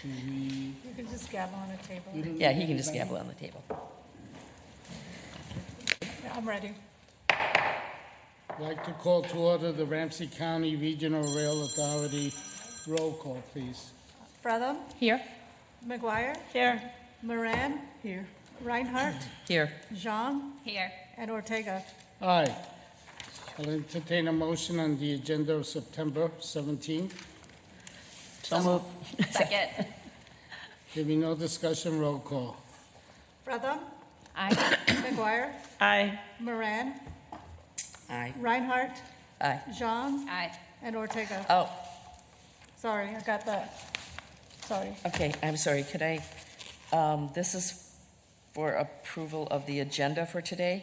You can just gavel on the table. Yeah, he can just gavel on the table. Yeah, I'm ready. I'd like to call to order the Ramsey County Regional Rail Authority. Roll call, please. Fretham, Here. McGuire, Here. Moran, Here. Reinhardt, Here. Jean, Here. and Ortega. Aye. I'll entertain a motion on the agenda of September 17th. So moved. Second. There be no discussion, roll call. Fretham, Aye. McGuire, Aye. Moran, Aye. Reinhardt, Aye. Jean, Aye. and Ortega. Oh, Sorry, I got that. Sorry. okay, I'm sorry, could I, this is for approval of the agenda for today,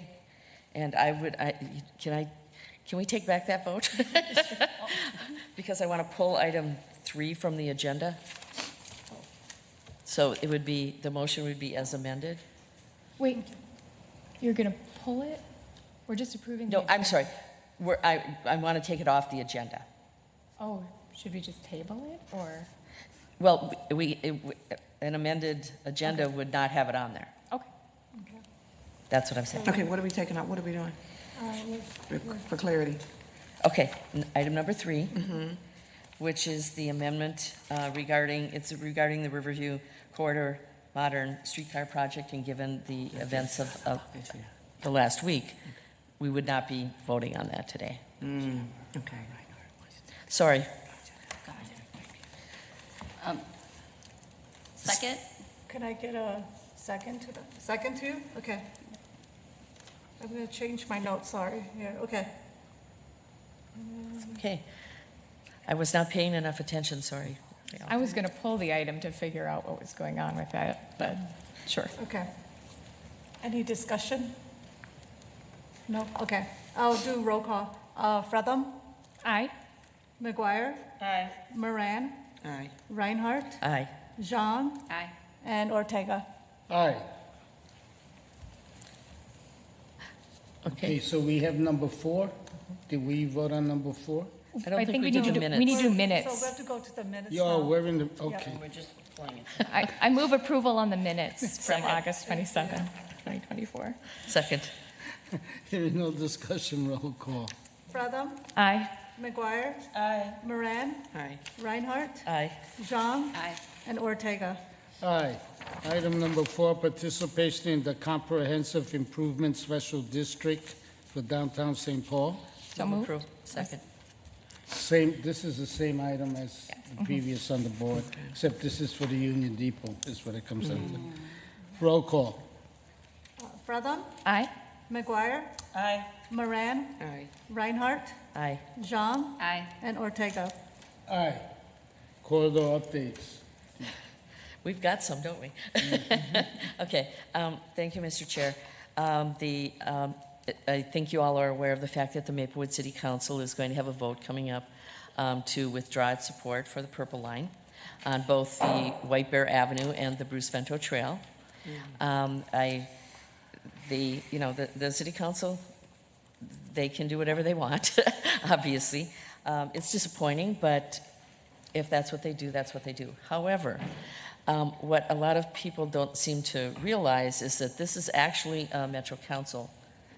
and can we take back that vote? Because I want to pull item 3 from the agenda. So it would be, the motion would be as amended? Wait, you're going to pull it? We're just approving No, the I'm sorry, I want to take it off the agenda. Oh, should we just table it, or? Well, an amended agenda would not have it on there. Okay. That's what I'm saying. Okay, what are we taking out? What are we doing? For clarity. Okay, item number 3, which is the amendment regarding the Riverview Corridor Modern Streetcar Project, and given the events of the last week, we would not be voting on that today. Okay. Sorry. Second? Can I get a second to the, second too? Okay. I'm going to change my notes, sorry. Yeah, okay. Okay. I was not paying enough attention, sorry. I was going to pull the item to figure out what was going on with that, but sure. Okay. Any discussion? No? Okay. I'll do roll call. Fretham, Aye. McGuire, Aye. Moran, Aye. Reinhardt, Aye. Jean, Aye. and Ortega. Aye. Okay. Okay, so we have number 4. Did we vote on number 4? I don't think we need did to the do, we need to do So we minutes. have to go to the minutes Yo, now. we're in the, okay. We're just playing it. I move approval on the minutes from August 27, 2024. Second. There is no discussion, roll call. Fretham, Aye. McGuire, Moran, Aye. Reinhardt, Aye. Jean, Aye. and Ortega. Aye. Item number 4, participation in the Comprehensive Improvement Special District for downtown St. Paul. So moved. Approve. Second. Same, this is the same item as the previous on the board, except this is for the Union Depot, is what it comes down to. Roll call. Fretham, Aye. McGuire, Moran, Aye. Reinhardt, Aye. Jean, Aye. and Ortega. Aye. Corridor updates. We've got some, don't we? Okay, thank you, Mr. Chair. I think you all are aware of the fact that the Maplewood City Council is going to have a vote coming up to withdraw its support for the Purple Line on both the White Bear Avenue and the Bruce Vento Trail. The City Council, they can do whatever they want, obviously. It's disappointing, but if that's what they do, that's what they do. However, what a lot of people don't seem to realize is that this is actually a Metro Council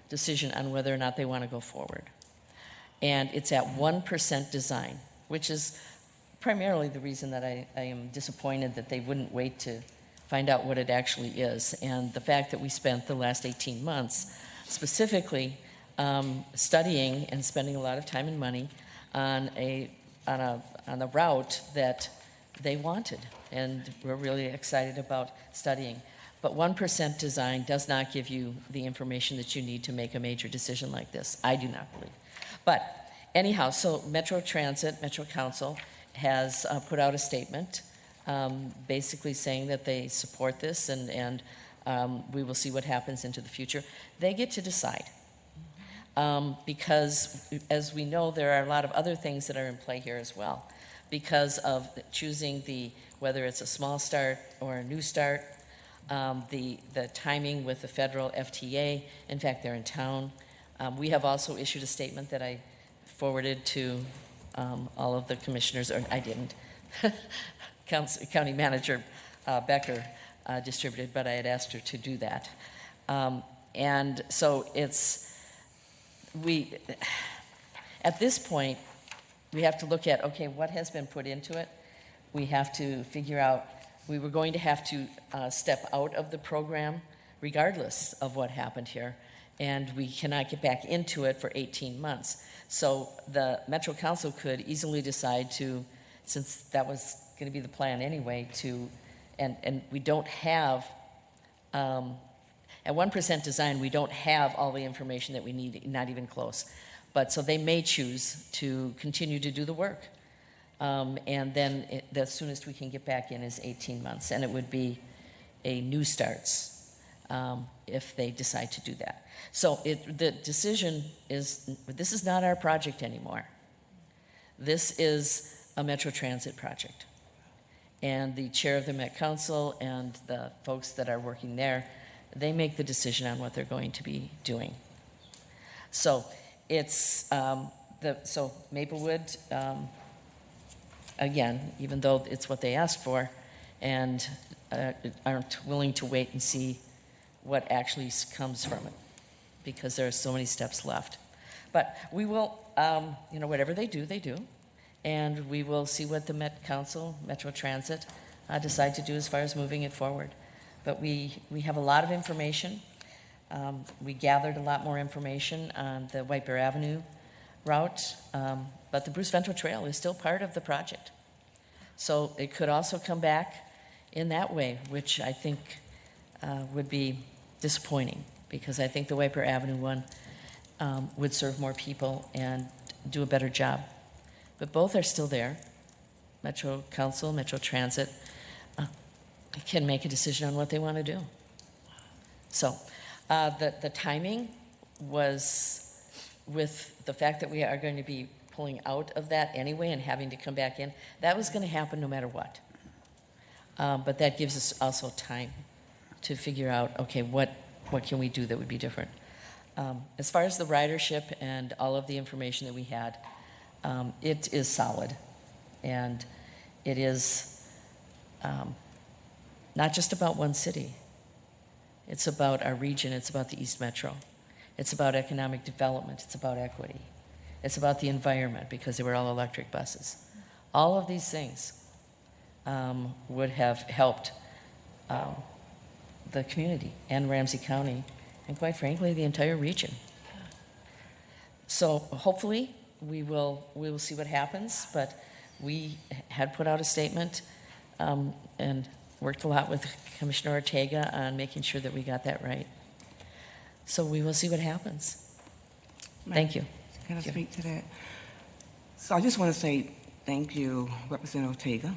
decision on whether or not they want to go forward. And it's at 1% design, which is primarily the reason that I am disappointed that they wouldn't wait to find out what it actually is. And the fact that we spent the last 18 months specifically studying and spending a lot of time and money on a route that they wanted, and we're really excited about studying. But 1% design does not give you the information that you need to make a major decision like this. I do not believe. But anyhow, so Metro Council has put out a statement basically saying that they support this, and we will see what happens into the future. They get to decide. Because, as we know, there are a lot of other things that are in play here as well. Because of choosing whether it's a small start or a new start, the timing with the federal FTA. In fact, they're in town. We have also issued a statement that I forwarded to all of the commissioners, or I didn't. County Manager Becker distributed, but I had asked her to do that. And so at this point, we have to look at, okay, what has been put into it? We have to figure out, we were going to have to step out of the program regardless of what happened here, and we cannot get back into it for 18 months. So the Metro Council could easily decide to, since that was going to be the plan anyway, and we don't have, at 1% design, we don't have all the information that we need, not even close. But so they may choose to continue to do the work. And then the soonest we can get back in is 18 months. And it would be a new starts if they decide to do that. So the decision is, this is not our project anymore. This is a Metro Transit project. And the chair of the Met Council and the folks that are working there, they make the decision on what they're going to be doing. So it's so Maplewood, again, even though it's what they asked for, and aren't willing to wait and see what actually comes from it, because there are so many steps left. But we will, whatever they do, and we will see what the Met Council, Metro Transit, decide to do as far as moving it forward. But we have a lot of information. We gathered a lot more information on the White Bear Avenue route, but the Bruce Vento Trail is still part of the project. So it could also come back in that way, which I think would be disappointing, because I think the White Bear Avenue one would serve more people and do a better job. But both are still there. Metro Council, Metro Transit can make a decision on what they want to do. So the timing was, with the fact that we are going to be pulling out of that anyway and having to come back in, that was going to happen no matter what. But that gives us also time to figure out, okay, what can we do that would be different? As far as the ridership and all of the information that we had, it is solid. And it is not just about one city. It's about our region. It's about the East Metro. It's about economic development. It's about equity. It's about the environment, because they were all electric buses. All of these things would have helped the community and Ramsey County, and quite frankly, the entire region. So hopefully we will see what happens, but we had put out a statement and worked a lot with Commissioner Ortega on making sure that we got that right. So we will see what happens. Thank you. Can I speak to that? So I just want to say thank you, Representative Ortega,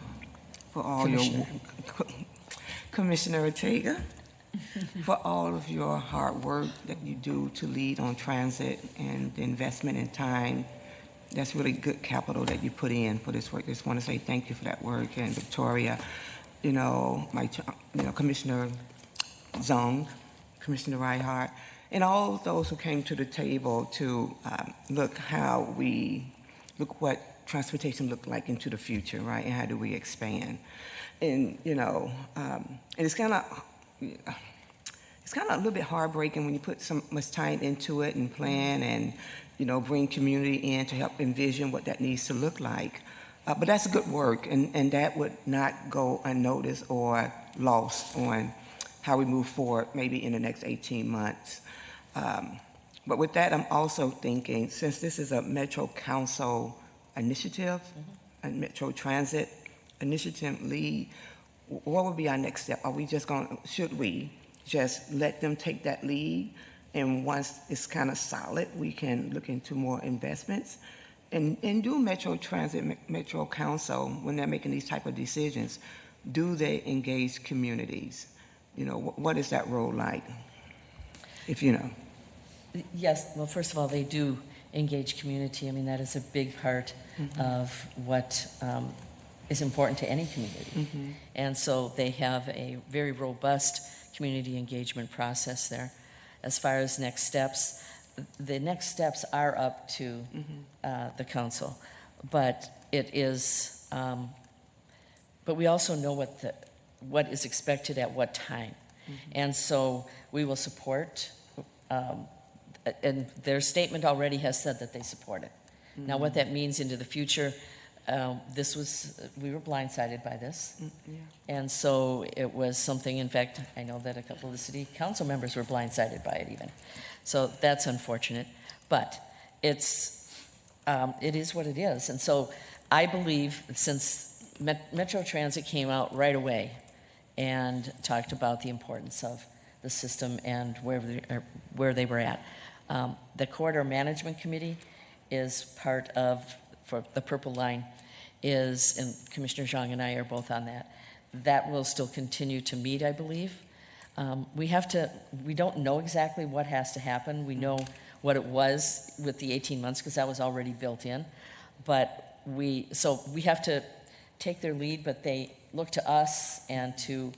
for all Commissioner Ortega, for all of your hard work that you do to lead on transit and the investment in time. That's really good capital that you put in for this work. Just want to say thank you for that work. And Victoria, Commissioner Zong, Commissioner Reinhardt, and all those who came to the table to look what transportation looked like into the future, right? And how do we expand? And and it's kind of a little bit heartbreaking when you put so much time into it and plan and bring community in to help envision what that needs to look like. But that's good work, and that would not go unnoticed or lost on how we move forward maybe in the next 18 months. But with that, I'm also thinking, since this is a Metro Council initiative, a Metro Transit initiative lead, what would be our next step? Should we just let them take that lead, and once it's kind of solid, we can look into more investments? And do Metro Transit, Metro Council, when they're making these type of decisions, do they engage communities? What is that role like? If you know. Yes, well, first of all, they do engage community. I mean, that is a big part of what is important to any community. And so they have a very robust community engagement process there. As far as next steps, the next steps are up to the council, but it is but we also know what is expected at what time. And so we will support, and their statement already has said that they support it. Now, what that means into the future, we were blindsided by this. And so it was something, in fact, I know that a couple of the city council members were blindsided by it even. So that's unfortunate, but it is what it is. And so I believe since Metro Transit came out right away and talked about the importance of the system and where they were at. The Corridor Management Committee is part of, for the Purple Line, and Commissioner Zhang and I are both on that. That will still continue to meet, I believe. We don't know exactly what has to happen. We know what it was with the 18 months because that was already built in. But we have to take their lead, but they look to us and to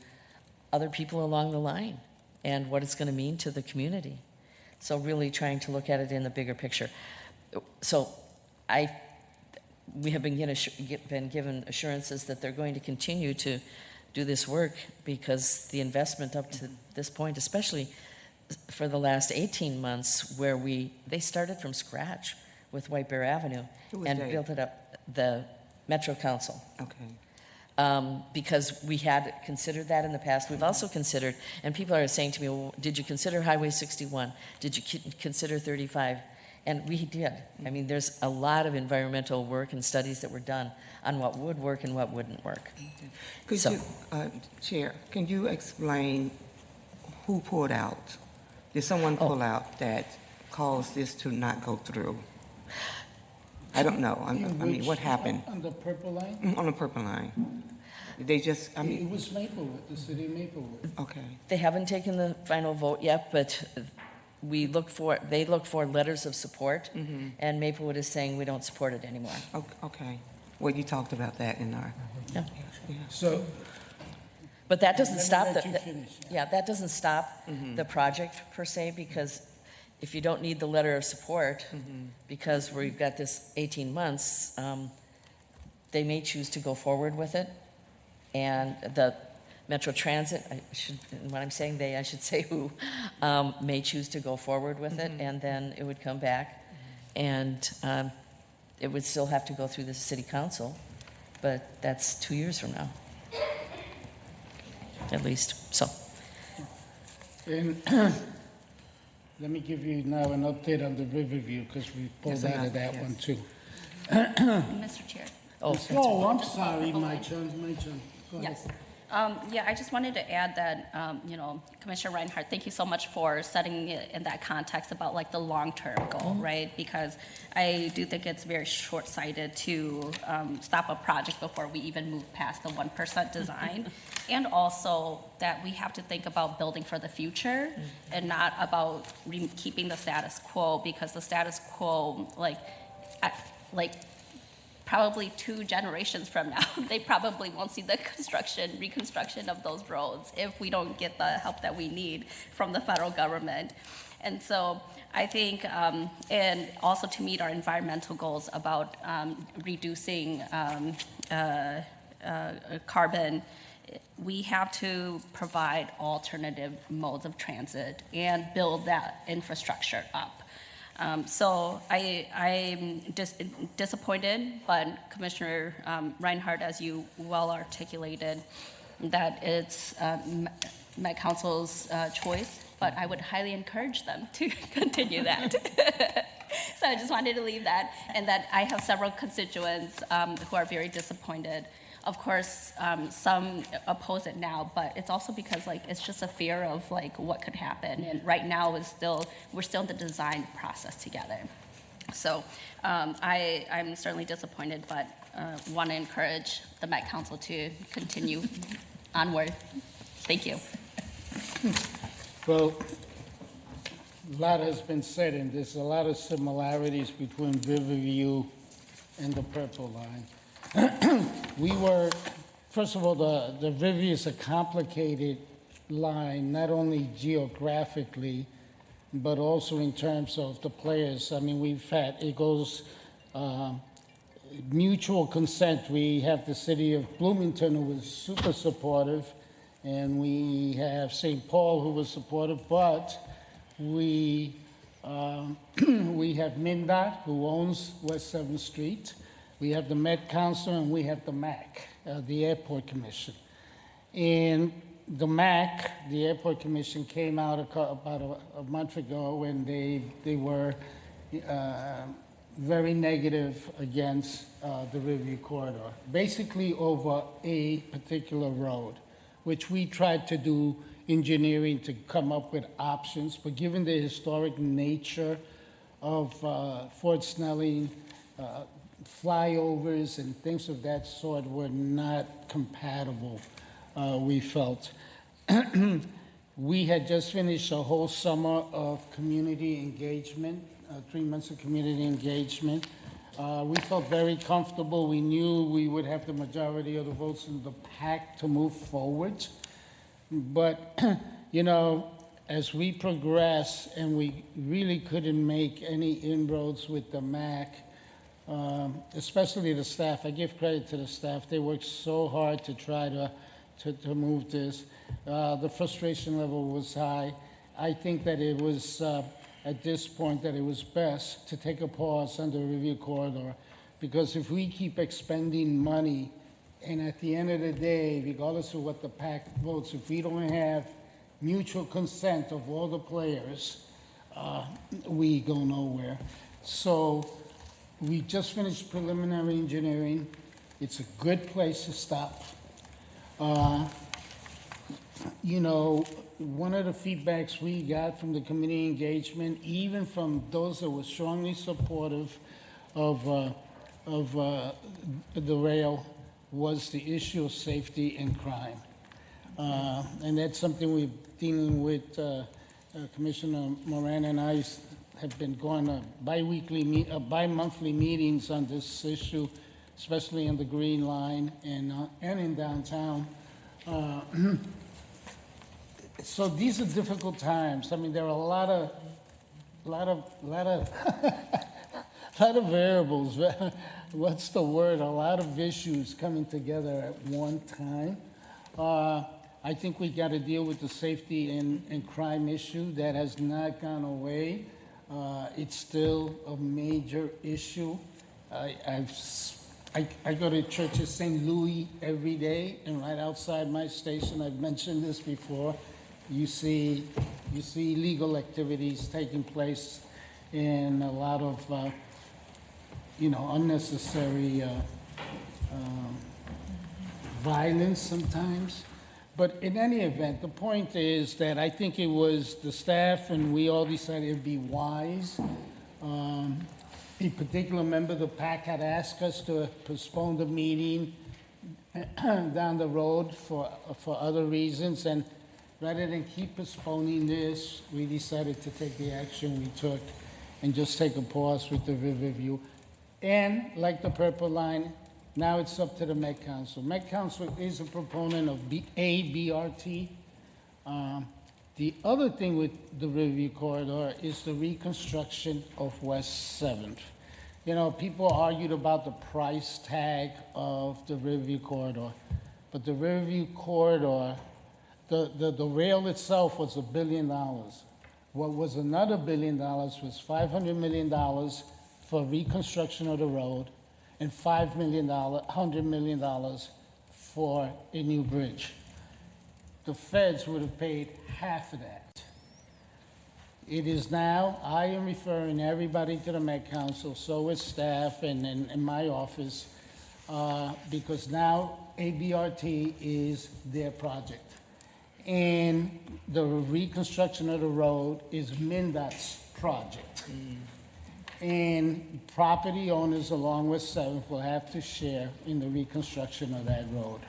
other people along the line and what it's going to mean to the community. So really trying to look at it in the bigger picture. So we have been given assurances that they're going to continue to do this work because the investment up to this point, especially for the last 18 months where they started from scratch with White Bear Avenue and built it up, the Metro Council. Okay. Because we had considered that in the past. We've also considered, and people are saying to me, well, did you consider Highway 61? Did you consider 35? And we did. I mean, there's a lot of environmental work and studies that were done on what would work and what wouldn't work. Could you, Chair, can you explain who pulled out? Did someone pull out that caused this to not go through? I don't know. I mean, what happened? On the Purple Line? On the Purple Line. They just, It was Maplewood, the city of Maplewood. okay. They haven't taken the final vote yet, but they look for letters of support, and Maplewood is saying we don't support it anymore. Okay. Well, you talked about that in our. Yeah. So, But that doesn't Let me stop let you finish. that doesn't stop the project per se, because if you don't need the letter of support, because we've got this 18 months, they may choose to go forward with it. And the Metro Transit, when I'm saying they, I should say who, may choose to go forward with it, and then it would come back, and it would still have to go through the city council, but that's 2 years from now, at least. So, and let me give you now an update on the Riverview, because we pulled out of that one too. Mr. Chair. Oh, I'm sorry, my turn. Go ahead. Yes. Yeah, I just wanted to add that, Commissioner Reinhardt, thank you so much for setting it in that context about like the long-term goal, right? Because I do think it's very short-sighted to stop a project before we even move past the 1% design. And also that we have to think about building for the future and not about keeping the status quo, because the status quo, probably 2 generations from now, they probably won't see the reconstruction of those roads if we don't get the help that we need from the federal government. And so I think, and also to meet our environmental goals about reducing carbon, we have to provide alternative modes of transit and build that infrastructure up. So I'm disappointed, but Commissioner Reinhardt, as you well articulated, that it's Met Council's choice, but I would highly encourage them to continue that. So I just wanted to leave that, and that I have several constituents who are very disappointed. Of course, some oppose it now, but it's also because it's just a fear of what could happen. And right now we're still in the design process together. So I'm certainly disappointed, but want to encourage the Met Council to continue onward. Thank you. Well, a lot has been said, and there's a lot of similarities between Riverview and the Purple Line. First of all, the Riverview is a complicated line, not only geographically, but also in terms of the players. I mean, it goes mutual consent. We have the city of Bloomington, who was super supportive, and we have St. Paul, who was supportive, but we, we have MnDOT, who owns West 7th Street. We have the Met Council, and we have the MAC, the Airport Commission. And the MAC, the Airport Commission, came out about a month ago, and they were very negative against the Riverview Corridor, basically over a particular road, which we tried to do engineering to come up with options, but given the historic nature of Fort Snelling, flyovers and things of that sort were not compatible, we felt. We had just finished a whole summer of community engagement, 3 months of community engagement. We felt very comfortable. We knew we would have the majority of the votes in the PAC to move forward. But, you know, as we progress and we really couldn't make any inroads with the MAC, especially the staff, I give credit to the staff. They worked so hard to try to move this. The frustration level was high. I think that it was, at this point, that it was best to take a pause on the review corridor, because if we keep expending money, and at the end of the day, regardless of what the PAC votes, if we don't have mutual consent of all the players, we go nowhere. So we just finished preliminary engineering. It's a good place to stop. You know, one of the feedbacks we got from the community engagement, even from those that were strongly supportive of the rail, was the issue of safety and crime. And that's something we're dealing with. Commissioner Moran and I have been going to bi-monthly meetings on this issue, especially on the Green Line and in downtown. So these are difficult times. I mean, there are a lot of variables. What's the word? A lot of issues coming together at one time. I think we got to deal with the safety and crime issue that has not gone away. It's still a major issue. I go to church at St. Louis every day, and right outside my station, I've mentioned this before, you see illegal activities taking place and a lot of unnecessary violence sometimes. But in any event, the point is that I think it was the staff and we all decided it'd be wise. A particular member of the PAC had asked us to postpone the meeting down the road for other reasons, and rather than keep postponing this, we decided to take the action we took and just take a pause with the Riverview. And like the Purple Line, now it's up to the Met Council. Met Council is a proponent of BRT. The other thing with the Riverview Corridor is the reconstruction of West 7th. You know, people argued about the price tag of the Riverview Corridor, but the Riverview Corridor, the rail itself was $1 billion. What was another $1 billion was $500 million for reconstruction of the road, and $100 million for a new bridge. The feds would have paid half of that. It is now, I am referring everybody to the Met Council, so is staff and my office, because now ABRT is their project. And the reconstruction of the road is MnDOT's project. And property owners along with 7th will have to share in the reconstruction of that road.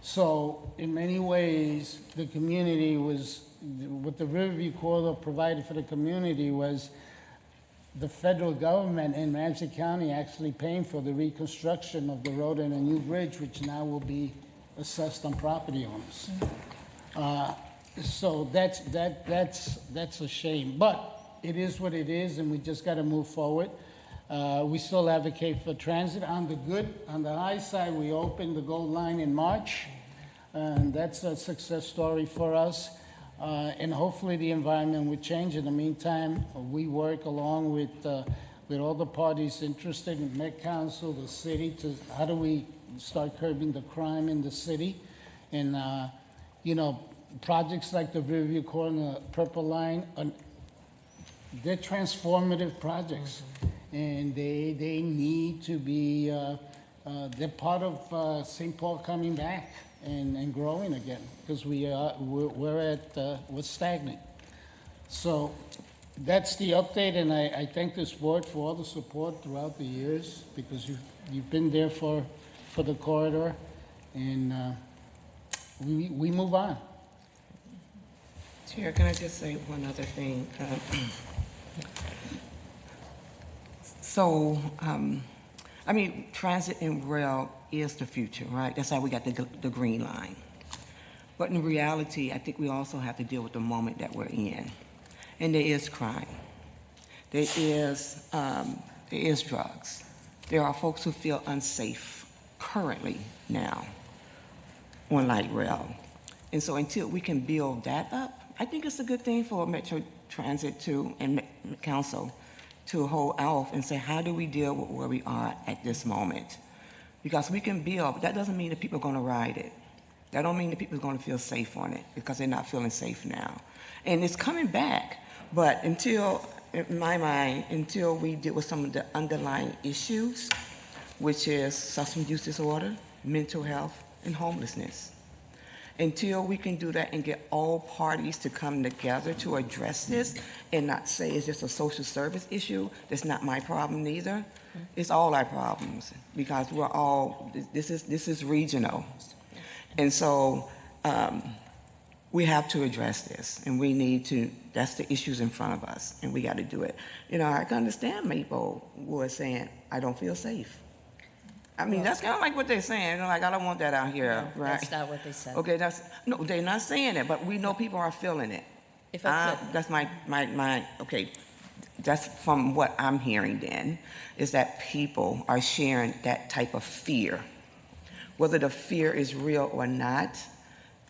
So in many ways, the community was, what the Riverview Corridor provided for the community was the federal government in Ramsey County actually paying for the reconstruction of the road and a new bridge, which now will be assessed on property owners. So that's a shame, but it is what it is, and we just got to move forward. We still advocate for transit. On the high side, we opened the Gold Line in March, and that's a success story for us. And hopefully the environment would change. In the meantime, we work along with all the parties interested in Met Council, the city, to how do we start curbing the crime in the city. And, projects like the Riverview Corner Purple Line, they're transformative projects. And they need to be, they're part of St. Paul coming back and growing again, because we're stagnant. So that's the update, and I thank this board for all the support throughout the years, because you've been there for the corridor, and we move on. Chair, can I just say one other thing? Transit and rail is the future, right? That's how we got the green line. But in reality, I think we also have to deal with the moment that we're in. And there is crime. There is drugs. There are folks who feel unsafe currently now on light rail. And so until we can build that up, I think it's a good thing for Metro Transit and Council to hold off and say, how do we deal with where we are at this moment? Because we can build, but that doesn't mean that people are going to ride it. That don't mean that people are going to feel safe on it, because they're not feeling safe now. And it's coming back, but until, in my mind, until we deal with some of the underlying issues, which is substance use disorder, mental health, and homelessness. Until we can do that and get all parties to come together to address this and not say it's just a social service issue, that's not my problem neither. It's all our problems, because we're all, this is regional. And so we have to address this, and we need to, that's the issues in front of us, and we got to do it. I can understand Maplewood saying, I don't feel safe. I mean, that's kind of like what they're saying. I don't want that out here, No, right? that's not what they said. Okay, no, they're not saying it, but we know people are feeling it. If I could, That's my, okay, that's from what I'm hearing then, is that people are sharing that type of fear. Whether the fear is real or not,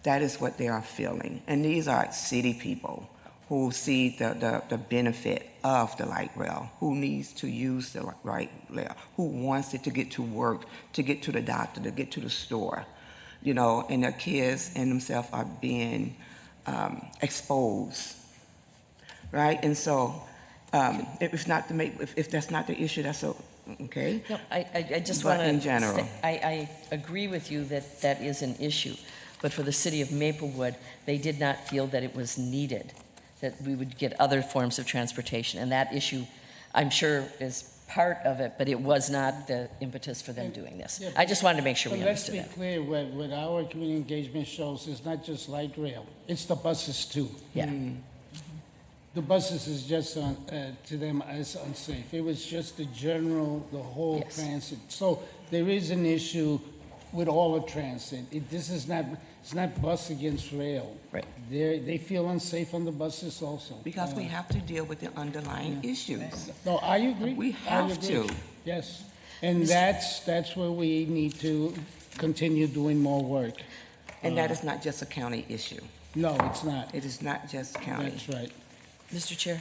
that is what they are feeling. And these are city people who see the benefit of the light rail, who needs to use the light rail, who wants it to get to work, to get to the doctor, to get to the store, and their kids and themselves are being exposed, right? And so if that's not the issue, that's okay. no, I just But want to. in general. I agree with you that is an issue, but for the city of Maplewood, they did not feel that it was needed, that we would get other forms of transportation. And that issue, I'm sure, is part of it, but it was not the impetus for them doing this. Yeah, I just wanted to make sure we But let's understood be that. clear, what our community engagement shows is not just light rail, it's the buses too. Yeah. The buses is just to them as unsafe. It was just the whole Yes. transit. So there is an issue with all of transit. It's not bus against rail. Right. They feel unsafe on the buses also. Because we have to deal with the underlying issues. No, I agree. We I have agree. to. Yes, and that's where we need to continue doing more work. And that is not just a county issue. No, it's not. It is not just county. That's right. Mr. Chair,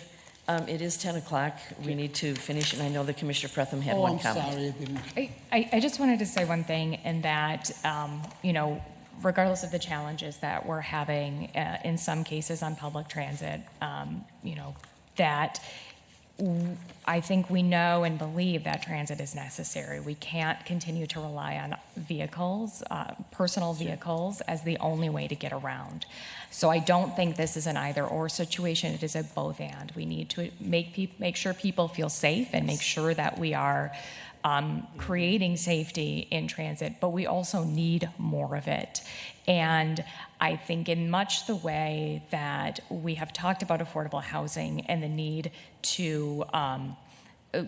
it is 10 o'clock. We need to finish, and I know that Commissioner Fretham had Oh, one I'm comment. sorry, I didn't. I just wanted to say one thing, in that, regardless of the challenges that we're having in some cases on public transit, that I think we know and believe that transit is necessary. We can't continue to rely on vehicles, personal vehicles, as the only way to get around. So I don't think this is an either-or situation. It is a both-and. We need to make sure people feel safe and make sure that we are creating safety in transit, but we also need more of it. And I think in much the way that we have talked about affordable housing and the need to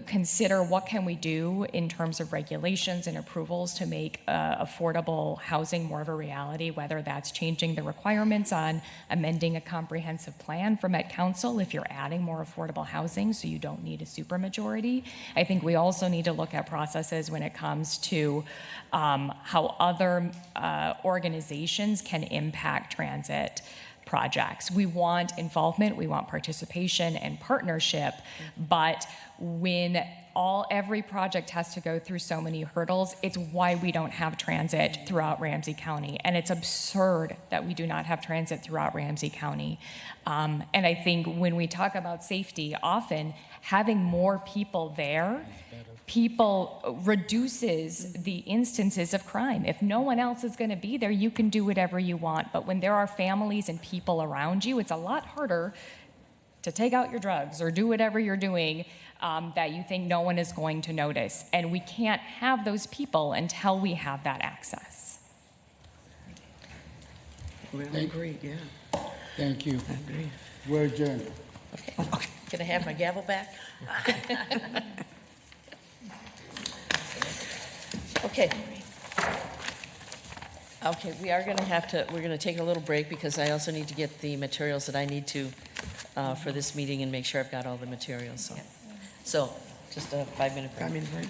consider what can we do in terms of regulations and approvals to make affordable housing more of a reality, whether that's changing the requirements on amending a comprehensive plan for Met Council if you're adding more affordable housing so you don't need a supermajority. I think we also need to look at processes when it comes to how other organizations can impact transit projects. We want involvement, we want participation and partnership, but when every project has to go through so many hurdles, it's why we don't have transit throughout Ramsey County. And it's absurd that we do not have transit throughout Ramsey County. And I think when we talk about safety, often having more people there reduces the instances of crime. If no one else is going to be there, you can do whatever you want. But when there are families and people around you, it's a lot harder to take out your drugs or do whatever you're doing that you think no one is going to notice. And we can't have those people until we have that access. Well, I agree, yeah. Thank you. I agree. We're adjourned. Okay. Can I have my gavel back? Okay. Okay, we're going to take a little break because I also need to get the materials that I need to for this meeting and make sure I've got all the materials. So just a 5-minute break. 5 minute break.